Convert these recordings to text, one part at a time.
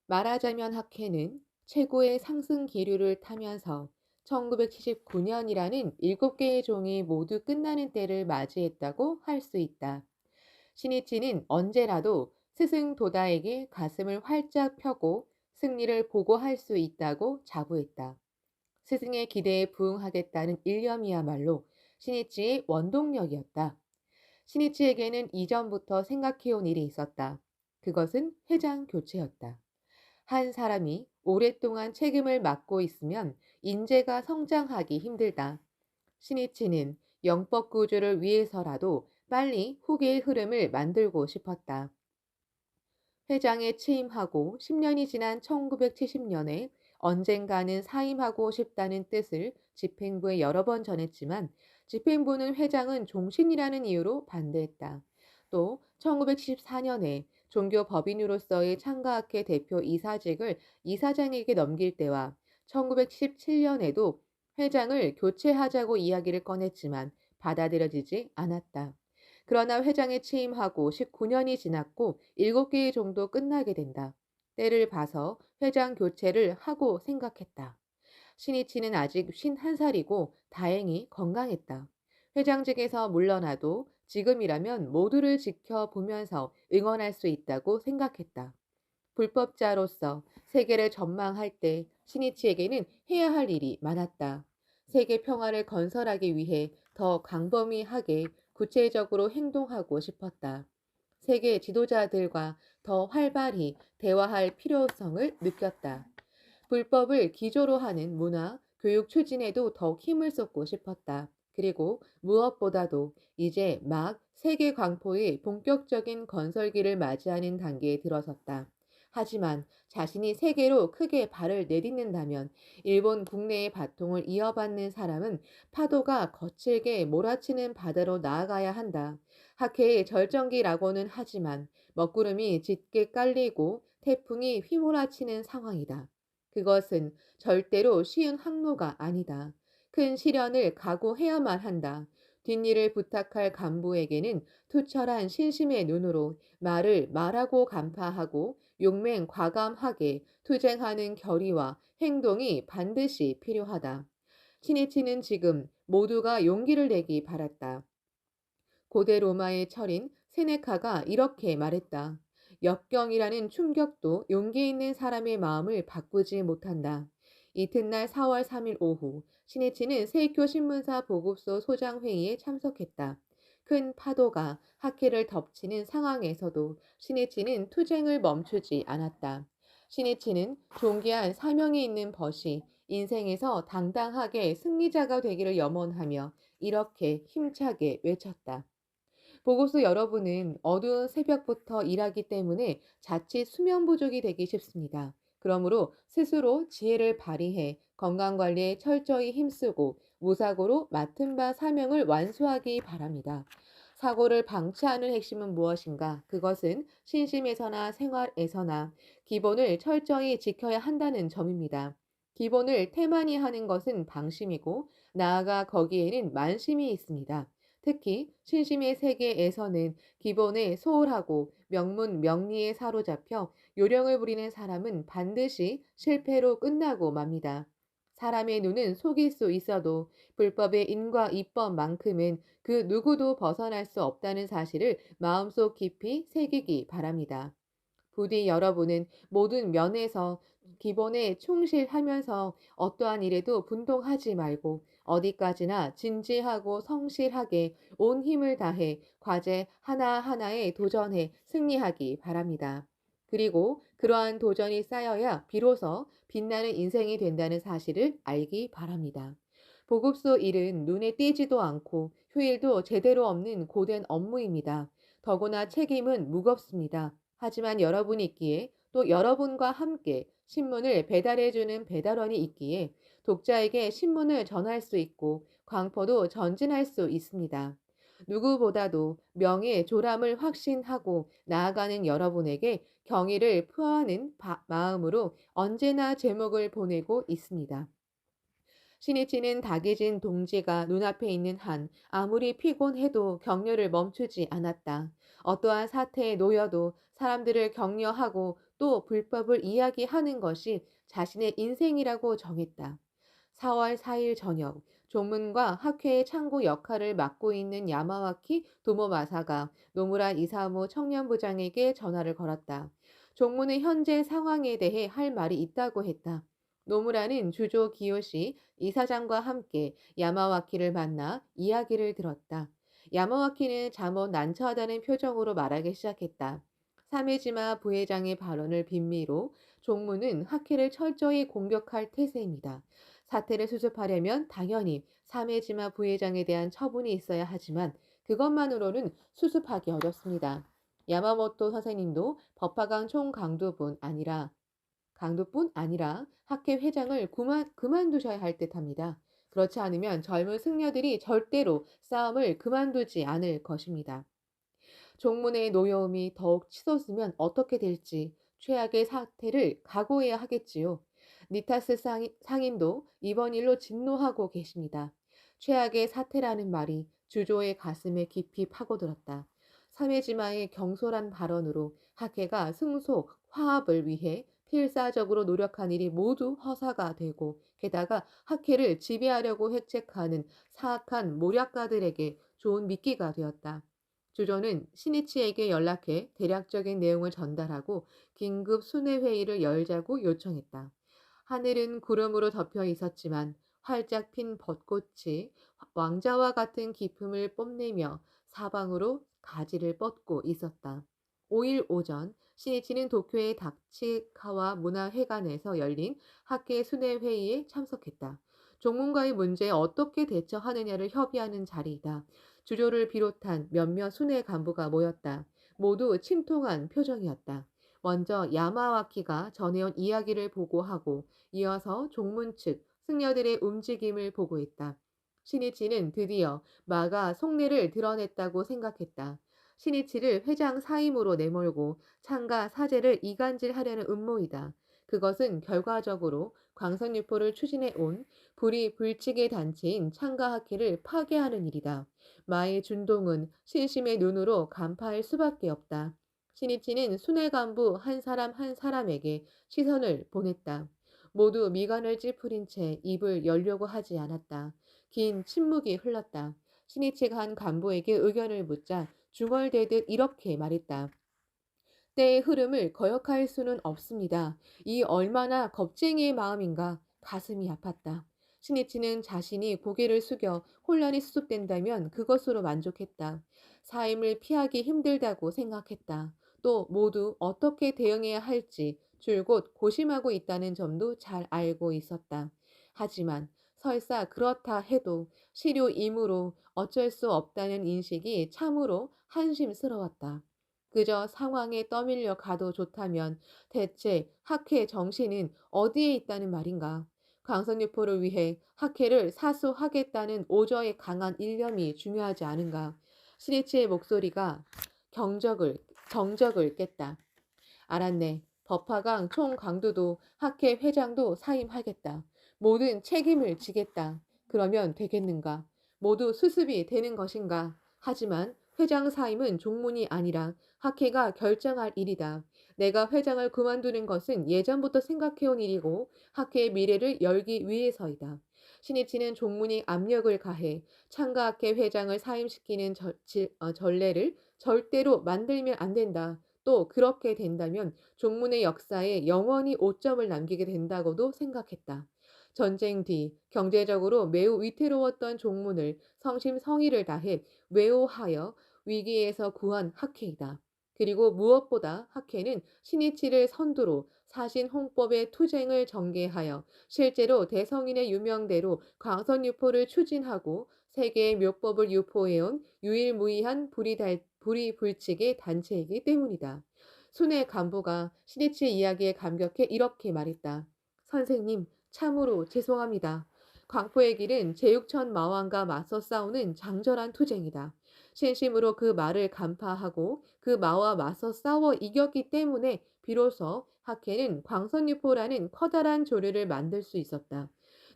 말하자면 학회는 최고의 상승 기류를 타면서 1979년이라는 7개의 종이 모두 끝나는 때를 맞이했다고 할 수 있다. 신이치는 언제라도 스승 도다에게 가슴을 활짝 펴고 승리를 보고할 수 있다고 자부했다. 스승의 기대에 부응하겠다는 일념이야말로 신이치의 원동력이었다. 신이치에게는 이전부터 생각해온 일이 있었다. 그것은 회장 교체였다. 한 사람이 오랫동안 책임을 맡고 있으면 인재가 성장하기 힘들다. 신이치는 영법 구조를 위해서라도 빨리 후계의 흐름을 만들고 싶었다. 회장에 취임하고 10년이 지난 1970년에 언젠가는 사임하고 싶다는 뜻을 집행부에 여러 번 전했지만 집행부는 회장은 종신이라는 이유로 반대했다. 또 1974년에 종교법인으로서의 창가학회 대표 이사직을 이사장에게 넘길 때와 1977년에도 회장을 교체하자고 이야기를 꺼냈지만 받아들여지지 않았다. 그러나 회장에 취임하고 19년이 지났고 7개의 종도 끝나게 된다. 때를 봐서 회장 교체를 하고 생각했다. 신이치는 아직 51살이고 다행히 건강했다. 회장직에서 물러나도 지금이라면 모두를 지켜보면서 응원할 수 있다고 생각했다. 불법자로서 세계를 전망할 때 신이치에게는 해야 할 일이 많았다. 세계 평화를 건설하기 위해 더 광범위하게 구체적으로 행동하고 싶었다. 세계 지도자들과 더 활발히 대화할 필요성을 느꼈다. 불법을 기조로 하는 문화, 교육 추진에도 더 힘을 쏟고 싶었다. 그리고 무엇보다도 이제 막 세계 광포의 본격적인 건설기를 맞이하는 단계에 들어섰다. 하지만 자신이 세계로 크게 발을 내딛는다면 일본 국내의 바통을 이어받는 사람은 파도가 거칠게 몰아치는 바다로 나아가야 한다. 학회의 절정기라고는 하지만 먹구름이 짙게 깔리고 태풍이 휘몰아치는 상황이다. 그것은 절대로 쉬운 항로가 아니다. 큰 시련을 각오해야만 한다. 뒷일을 부탁할 간부에게는 투철한 신심의 눈으로 말을 말하고 간파하고 용맹과감하게 투쟁하는 결의와 행동이 반드시 필요하다. 신이치는 지금 모두가 용기를 내기 바랐다. 고대 로마의 철인 세네카가 이렇게 말했다. 역경이라는 충격도 용기 있는 사람의 마음을 바꾸지 못한다. 이튿날 4월 3일 오후 신해치는 세이쿄 신문사 보급소 소장회의에 참석했다. 큰 파도가 학회를 덮치는 상황에서도 신해치는 투쟁을 멈추지 않았다. 신해치는 존귀한 사명이 있는 벗이 인생에서 당당하게 승리자가 되기를 염원하며 이렇게 힘차게 외쳤다. 보고서 여러분은 어두운 새벽부터 일하기 때문에 자칫 수면 부족이 되기 쉽습니다. 그러므로 스스로 지혜를 발휘해 건강관리에 철저히 힘쓰고 무사고로 맡은 바 사명을 완수하기 바랍니다. 사고를 방치하는 핵심은 무엇인가? 그것은 신심에서나 생활에서나 기본을 철저히 지켜야 한다는 점입니다. 기본을 태만히 하는 것은 방심이고 나아가 거기에는 만심이 있습니다. 특히 신심의 세계에서는 기본에 소홀하고 명문 명리에 사로잡혀 요령을 부리는 사람은 반드시 실패로 끝나고 맙니다. 사람의 눈은 속일 수 있어도 불법의 인과 이법만큼은 그 누구도 벗어날 수 없다는 사실을 마음속 깊이 새기기 바랍니다. 부디 여러분은 모든 면에서 기본에 충실하면서 어떠한 일에도 분동하지 말고 어디까지나 진지하고 성실하게 온 힘을 다해 과제 하나하나에 도전해 승리하기 바랍니다. 그리고 그러한 도전이 쌓여야 비로소 빛나는 인생이 된다는 사실을 알기 바랍니다. 보급소 일은 눈에 띄지도 않고 휴일도 제대로 없는 고된 업무입니다. 더구나 책임은 무겁습니다. 하지만 여러분이 있기에 또 여러분과 함께 신문을 배달해주는 배달원이 있기에 독자에게 신문을 전할 수 있고 광포도 전진할 수 있습니다. 누구보다도 명예, 조람을 확신하고 나아가는 여러분에게 경의를 표하는 마음으로 언제나 제목을 보내고 있습니다. 신이치는 다계진 동지가 눈앞에 있는 한 아무리 피곤해도 격려를 멈추지 않았다. 어떠한 사태에 놓여도 사람들을 격려하고 또 불법을 이야기하는 것이 자신의 인생이라고 정했다. 4월 4일 저녁, 조문과 학회의 창구 역할을 맡고 있는 야마와키 도모마사가 노무라 이사무 청년부장에게 전화를 걸었다. 종문의 현재 상황에 대해 할 말이 있다고 했다. 노무라는 주조 기요시 이사장과 함께 야마와키를 만나 이야기를 들었다. 야마와키는 잠옷 난처하다는 표정으로 말하기 시작했다. 사메지마 부회장의 발언을 빈미로 종문은 학회를 철저히 공격할 태세입니다. 사태를 수습하려면 당연히 사메지마 부회장에 대한 처분이 있어야 하지만 그것만으로는 수습하기 어렵습니다. 야마모토 선생님도 법화강 강도뿐 아니라 학회 회장을 그만두셔야 할 듯합니다. 그렇지 않으면 젊은 승려들이 절대로 싸움을 그만두지 않을 것입니다. 종문의 노여움이 더욱 치솟으면 어떻게 될지 최악의 사태를 각오해야 하겠지요. 니타스 상인도 이번 일로 진노하고 계십니다. 최악의 사태라는 말이 주조의 가슴에 깊이 파고들었다. 사메지마의 경솔한 발언으로 학회가 승소, 화합을 위해 필사적으로 노력한 일이 모두 허사가 되고 게다가 학회를 지배하려고 획책하는 사악한 모략가들에게 좋은 미끼가 되었다. 주조는 신이치에게 연락해 대략적인 내용을 전달하고 긴급 순회회의를 열자고 요청했다. 하늘은 구름으로 덮여 있었지만 활짝 핀 벚꽃이 왕자와 같은 기품을 뽐내며 사방으로 가지를 뻗고 있었다. 5일 오전 신이치는 도쿄의 다치카와 문화회관에서 열린 학계 순회회의에 참석했다. 종문과의 문제에 어떻게 대처하느냐를 협의하는 자리이다. 주조를 비롯한 몇몇 순회 간부가 모였다. 모두 침통한 표정이었다. 먼저 야마와키가 전해온 이야기를 보고하고 이어서 종문 측 승려들의 움직임을 보고했다. 신이치는 드디어 마가 속내를 드러냈다고 생각했다. 신이치를 회장 사임으로 내몰고 창가 사제를 이간질하려는 음모이다. 그것은 결과적으로 광선유포를 추진해 온 불이 불치게 단체인 창가학회를 파괴하는 일이다. 마의 준동은 신심의 눈으로 간파할 수밖에 없다. 신이치는 순회 간부 한 사람 한 사람에게 시선을 보냈다. 모두 미간을 찌푸린 채 입을 열려고 하지 않았다. 긴 침묵이 흘렀다. 신이치가 한 간부에게 의견을 묻자 중얼대듯 이렇게 말했다. 때의 흐름을 거역할 수는 없습니다. 이 얼마나 겁쟁이의 마음인가. 가슴이 아팠다. 신이치는 자신이 고개를 숙여 혼란이 수습된다면 그것으로 만족했다. 사임을 피하기 힘들다고 생각했다. 또 모두 어떻게 대응해야 할지 줄곧 고심하고 있다는 점도 잘 알고 있었다. 하지만 설사 그렇다 해도 실효이므로 어쩔 수 없다는 인식이 참으로 한심스러웠다. 그저 상황에 떠밀려 가도 좋다면 대체 학회 정신은 어디에 있다는 말인가? 광선유포를 위해 학회를 사수하겠다는 오저의 강한 일념이 중요하지 않은가? 신이치의 목소리가 경적을, 정적을 깼다. 알았네. 법화강 총강도도 학회 회장도 사임하겠다. 모든 책임을 지겠다. 그러면 되겠는가? 모두 수습이 되는 것인가? 하지만 회장 사임은 종문이 아니라 학회가 결정할 일이다. 내가 회장을 그만두는 것은 예전부터 생각해온 일이고 학회의 미래를 열기 위해서이다. 신이치는 종문이 압력을 가해 창가학회 회장을 사임시키는 전례를 절대로 만들면 안 된다. 또 그렇게 된다면 종문의 역사에 영원히 오점을 남기게 된다고도 생각했다. 전쟁 뒤 경제적으로 매우 위태로웠던 종문을 성심성의를 다해 외호하여 위기에서 구한 학회이다. 그리고 무엇보다 학회는 신이치를 선두로 사신 홍법의 투쟁을 전개하여 실제로 대성인의 유명대로 광선유포를 추진하고 세계의 묘법을 유포해온 유일무이한 불이 불칙의 단체이기 때문이다. 순회 간부가 신이치의 이야기에 감격해 이렇게 말했다. 선생님, 참으로 죄송합니다. 광포의 길은 제육천 마왕과 맞서 싸우는 장절한 투쟁이다. 신심으로 그 말을 간파하고 그 마와 맞서 싸워 이겼기 때문에 비로소 학회는 광선유포라는 커다란 조류를 만들 수 있었다.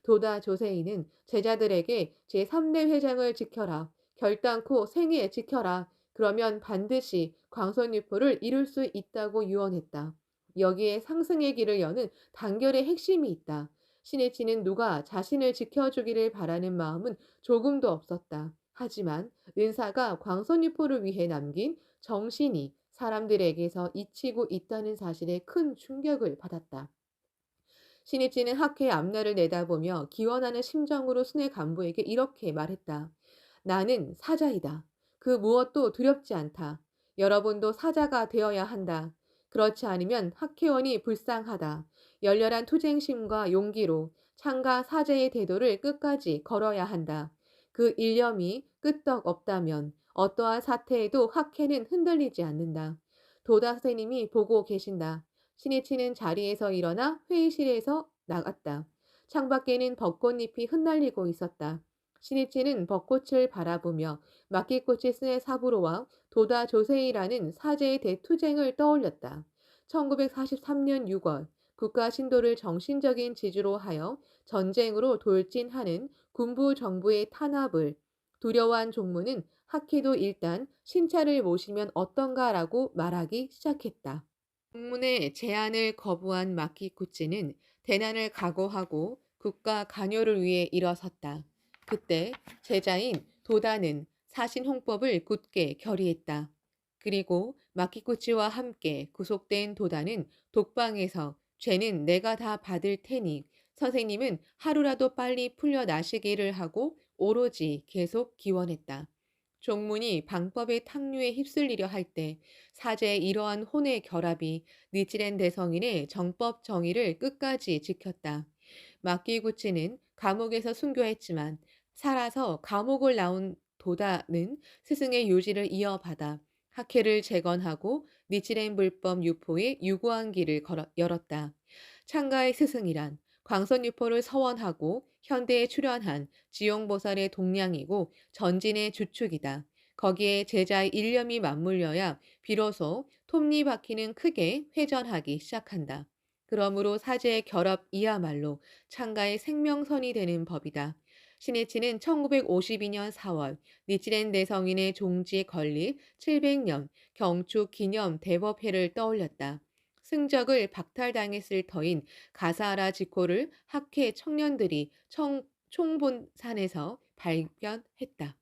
도다 조세이는 제자들에게 제3대 회장을 지켜라. 결단코 생애 지켜라. 그러면 반드시 광선유포를 이룰 수 있다고 유언했다. 여기에 상승의 길을 여는 단결의 핵심이 있다. 신해치는 누가 자신을 지켜주기를 바라는 마음은 조금도 없었다. 하지만 은사가 광선유포를 위해 남긴 정신이 사람들에게서 잊히고 있다는 사실에 큰 충격을 받았다. 신입진은 학회의 앞날을 내다보며 기원하는 심정으로 순회 간부에게 이렇게 말했다. 나는 사자이다. 그 무엇도 두렵지 않다. 여러분도 사자가 되어야 한다. 그렇지 않으면 학회원이 불쌍하다. 열렬한 투쟁심과 용기로 창가 사제의 대도를 끝까지 걸어야 한다. 그 일념이 끄떡 없다면 어떠한 사태에도 학회는 흔들리지 않는다. 도다 선생님이 보고 계신다. 신이치는 자리에서 일어나 회의실에서 나갔다. 창밖에는 벚꽃잎이 흩날리고 있었다. 신이치는 벚꽃을 바라보며 막기꽃이 쓴 사부로와 도다 조세이라는 사제의 대투쟁을 떠올렸다. 1943년 6월 국가 신도를 정신적인 지주로 하여 전쟁으로 돌진하는 군부 정부의 탄압을 두려워한 종무는 학회도 일단 신차를 모시면 어떤가라고 말하기 시작했다. 공문의 제안을 거부한 마키쿠치는 대난을 각오하고 국가 간요를 위해 일어섰다. 그때 제자인 도다는 사신 홍법을 굳게 결의했다. 그리고 마키쿠치와 함께 구속된 도다는 독방에서 죄는 내가 다 받을 테니 선생님은 하루라도 빨리 풀려나시기를 하고 오로지 계속 기원했다. 종문이 방법의 탕류에 휩쓸리려 할 때 사제의 이러한 혼의 결합이 니치렌 대성인의 정법 정의를 끝까지 지켰다. 마키구치는 감옥에서 순교했지만 살아서 감옥을 나온 도다는 스승의 요지를 이어받아 학회를 재건하고 니치렌 불법 유포의 유구한 길을 열었다. 창가의 스승이란 광선유포를 서원하고 현대에 출현한 지용보살의 동량이고 전진의 주축이다. 거기에 제자의 일념이 맞물려야 비로소 톱니바퀴는 크게 회전하기 시작한다. 그러므로 사제의 결합이야말로 창가의 생명선이 되는 법이다. 신해치는 1952년 4월 니치렌 대성인의 종지 건립 700년 경축 기념 대법회를 떠올렸다. 승적을 박탈당했을 터인 가사하라 지코를 학회 청년들이 총본산에서 발견했다.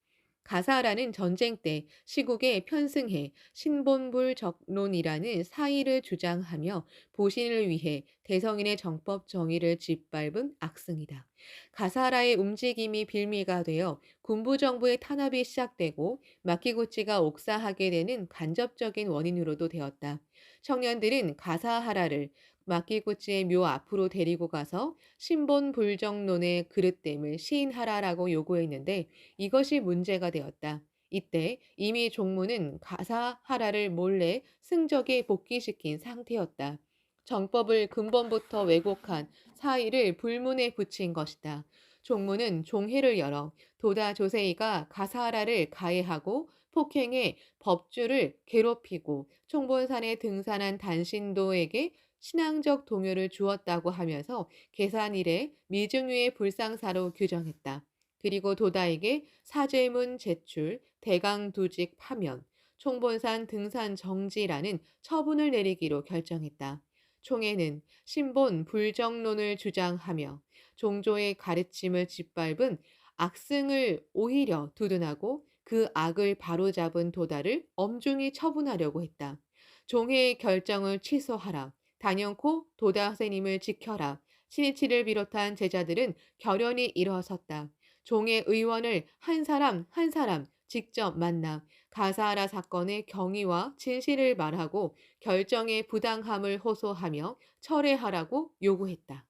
가사하라는 전쟁 때 시국에 편승해 신본불적론이라는 사의를 주장하며 보신을 위해 대성인의 정법 정의를 짓밟은 악승이다. 가사하라의 움직임이 빌미가 되어 군부 정부의 탄압이 시작되고 마키구치가 옥사하게 되는 간접적인 원인으로도 되었다. 청년들은 가사하라를 마키구치의 묘 앞으로 데리고 가서 신본불정론의 그릇됨을 시인하라라고 요구했는데 이것이 문제가 되었다. 이때 이미 종무는 가사하라를 몰래 승적에 복귀시킨 상태였다. 정법을 근본부터 왜곡한 사의를 불문에 붙인 것이다. 종무는 종회를 열어 도다 조세이가 가사하라를 가해하고 폭행해 법주를 괴롭히고 총본산에 등산한 단신도에게 신앙적 동요를 주었다고 하면서 계산일에 미증유의 불상사로 규정했다. 그리고 도다에게 사죄문 제출, 대강두직 파면, 총본산 등산 정지라는 처분을 내리기로 결정했다. 총회는 신본 불정론을 주장하며 종조의 가르침을 짓밟은 악승을 오히려 두둔하고 그 악을 바로잡은 도다를 엄중히 처분하려고 했다. 종회의 결정을 취소하라. 단연코 도다 선생님을 지켜라. 신이치를 비롯한 제자들은 결연히 일어섰다. 종의 의원을 한 사람 한 사람 직접 만나 가사하라 사건의 경위와 진실을 말하고 결정의 부당함을 호소하며 철회하라고 요구했다.